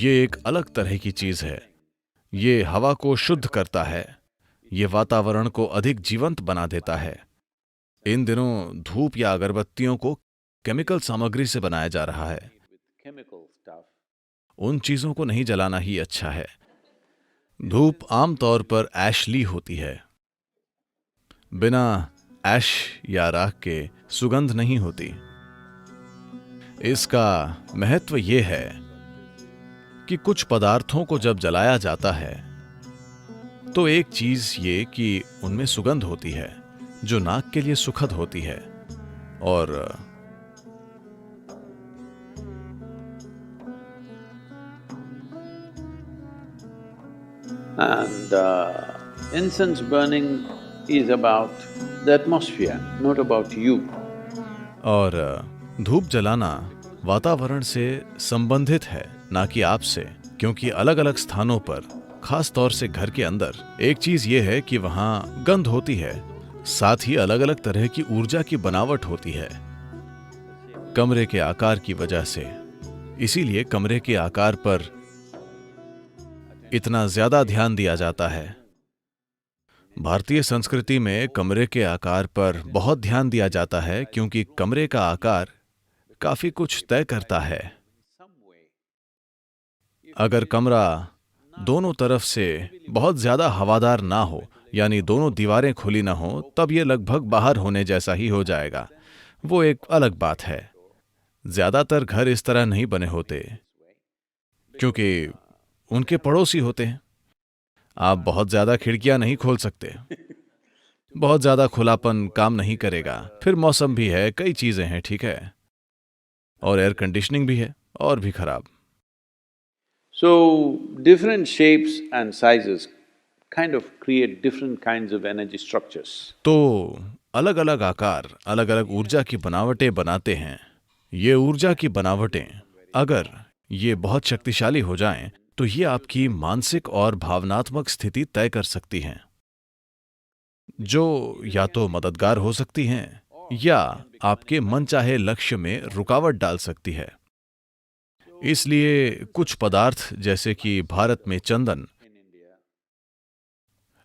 ये एक अलग तरह की चीज है। ये हवा को शुद्ध करता है। ये वातावरण को अधिक जीवंत बना देता है। इन दिनों धूप या अगरबत्तियों को केमिकल सामग्री से बनाया जा रहा है। उन चीजों को नहीं जलाना ही अच्छा है। धूप आमतौर पर ऐशली होती है। बिना ऐश या राख के सुगंध नहीं होती। इसका महत्व ये है कि कुछ पदार्थों को जब जलाया जाता है तो एक चीज ये कि उनमें सुगंध होती है जो नाक के लिए सुखद होती है। और incense burning is about the atmosphere, not about you. और धूप जलाना वातावरण से संबंधित है, ना कि आपसे, क्योंकि अलग अलग स्थानों पर, खास तौर से घर के अंदर, एक चीज ये है कि वहां गंध होती है, साथ ही अलग अलग तरह की ऊर्जा की बनावट होती है कमरे के आकार की वजह से। इसीलिए कमरे के आकार पर इतना ज्यादा ध्यान दिया जाता है। भारतीय संस्कृति में कमरे के आकार पर बहुत ध्यान दिया जाता है क्योंकि कमरे का आकार काफी कुछ तय करता है। अगर कमरा दोनों तरफ से बहुत ज्यादा हवादार ना हो, यानी दोनों दीवारें खुली ना हो, तब यह लगभग बाहर होने जैसा ही हो जाएगा। वो एक अलग बात है। ज्यादातर घर इस तरह नहीं बने होते क्योंकि उनके पड़ोसी होते हैं। आप बहुत ज्यादा खिड़कियां नहीं खोल सकते। बहुत ज्यादा खुलापन काम नहीं करेगा। फिर मौसम भी है, कई चीजें हैं, ठीक है, और एयर कंडीशनिंग भी है, और भी खराब। So, different shapes and sizes kind of create different kinds of energy structures. तो अलग अलग आकार अलग अलग ऊर्जा की बनावटें बनाते हैं। ये ऊर्जा की बनावटें अगर ये बहुत शक्तिशाली हो जाएं, तो ये आपकी मानसिक और भावनात्मक स्थिति तय कर सकती हैं, जो या तो मददगार हो सकती हैं या आपके मनचाहे लक्ष्य में रुकावट डाल सकती है। इसलिए कुछ पदार्थ जैसे कि भारत में चंदन,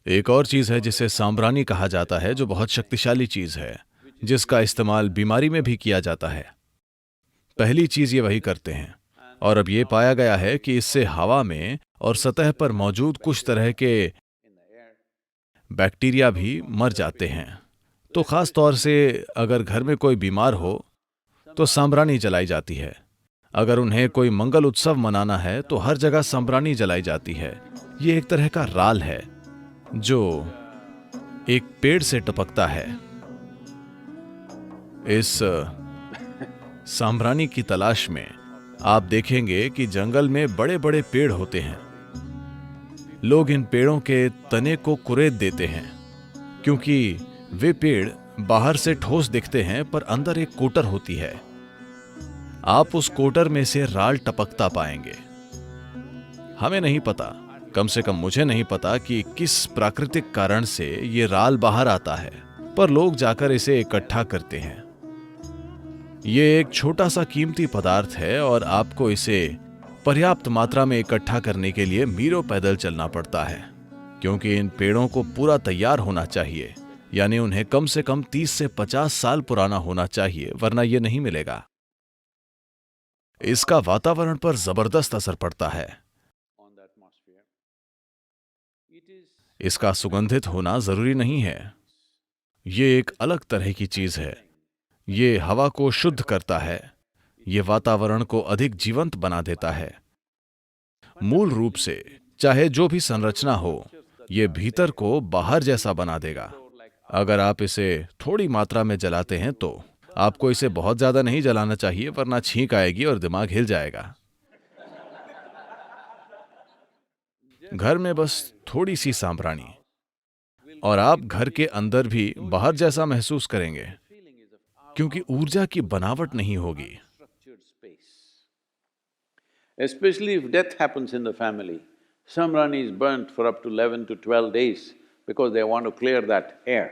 एक और चीज है जिसे सांब्रानी कहा जाता है, जो बहुत शक्तिशाली चीज है, जिसका इस्तेमाल बीमारी में भी किया जाता है। पहली चीज ये वही करते हैं, और अब ये पाया गया है कि इससे हवा में और सतह पर मौजूद कुछ तरह के बैक्टीरिया भी मर जाते हैं। तो खास तौर से अगर घर में कोई बीमार हो तो सांब्रानी जलाई जाती है। अगर उन्हें कोई मंगल उत्सव मनाना है तो हर जगह सांब्रानी जलाई जाती है। ये एक तरह का राल है जो एक पेड़ से टपकता है। इस सांब्रानी की तलाश में आप देखेंगे कि जंगल में बड़े बड़े पेड़ होते हैं। लोग इन पेड़ों के तने को कुरेद देते हैं क्योंकि वे पेड़ बाहर से ठोस दिखते हैं पर अंदर एक कोटर होती है। आप उस कोटर में से राल टपकता पाएंगे। हमें नहीं पता, कम से कम मुझे नहीं पता कि किस प्राकृतिक कारण से ये राल बाहर आता है, पर लोग जाकर इसे इकट्ठा करते हैं। ये एक छोटा सा कीमती पदार्थ है और आपको इसे पर्याप्त मात्रा में इकट्ठा करने के लिए मीलों पैदल चलना पड़ता है, क्योंकि इन पेड़ों को पूरा तैयार होना चाहिए, यानी उन्हें कम से कम 30 से 50 साल पुराना होना चाहिए, वरना यह नहीं मिलेगा। इसका वातावरण पर जबरदस्त असर पड़ता है। इसका सुगंधित होना जरूरी नहीं है। ये एक अलग तरह की चीज है। ये हवा को शुद्ध करता है। ये वातावरण को अधिक जीवंत बना देता है। मूल रूप से चाहे जो भी संरचना हो, ये भीतर को बाहर जैसा बना देगा। अगर आप इसे थोड़ी मात्रा में जलाते हैं तो आपको इसे बहुत ज्यादा नहीं जलाना चाहिए, वरना छींक आएगी और दिमाग हिल जाएगा। घर में बस थोड़ी सी सांभराणी और आप घर के अंदर भी बाहर जैसा महसूस करेंगे, क्योंकि ऊर्जा की बनावट नहीं होगी। Especially if death happens in the family, samrani is burnt for up to 11 to 12 days because they want to clear that air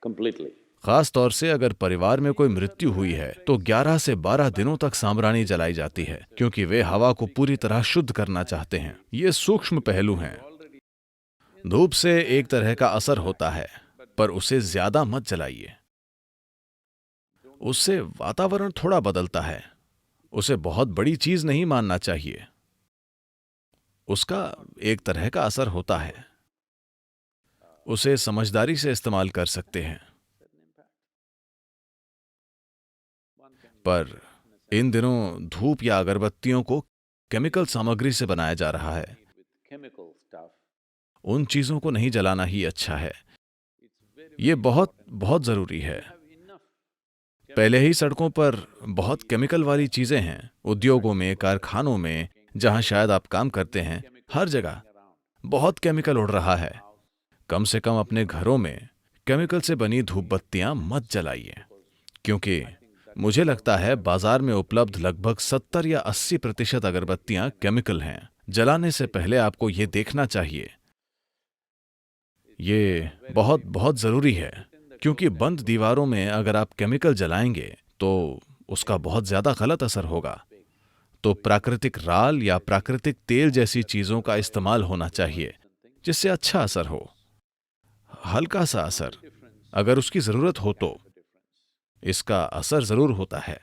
completely. खास तौर से अगर परिवार में कोई मृत्यु हुई है तो 11 से 12 दिनों तक सांभरानी जलाई जाती है, क्योंकि वे हवा को पूरी तरह शुद्ध करना चाहते हैं। ये सूक्ष्म पहलू हैं। धूप से एक तरह का असर होता है, पर उसे ज्यादा मत जलाइए। उससे वातावरण थोड़ा बदलता है। उसे बहुत बड़ी चीज नहीं मानना चाहिए। उसका एक तरह का असर होता है। उसे समझदारी से इस्तेमाल कर सकते हैं। पर इन दिनों धूप या अगरबत्तियों को केमिकल सामग्री से बनाया जा रहा है। उन चीजों को नहीं जलाना ही अच्छा है। ये बहुत बहुत जरूरी है। पहले ही सड़कों पर बहुत केमिकल वाली चीजें हैं। उद्योगों में, कारखानों में, जहां शायद आप काम करते हैं, हर जगह बहुत केमिकल उड़ रहा है। कम से कम अपने घरों में केमिकल से बनी धूप बत्तियां मत जलाइए, क्योंकि मुझे लगता है बाजार में उपलब्ध लगभग 70 या 80% अगरबत्तियां केमिकल हैं। जलाने से पहले आपको ये देखना चाहिए। ये बहुत बहुत जरूरी है, क्योंकि बंद दीवारों में अगर आप केमिकल जलाएंगे तो उसका बहुत ज्यादा गलत असर होगा। तो प्राकृतिक राल या प्राकृतिक तेल जैसी चीजों का इस्तेमाल होना चाहिए, जिससे अच्छा असर हो, हल्का सा असर। अगर उसकी जरूरत हो तो इसका असर जरूर होता है।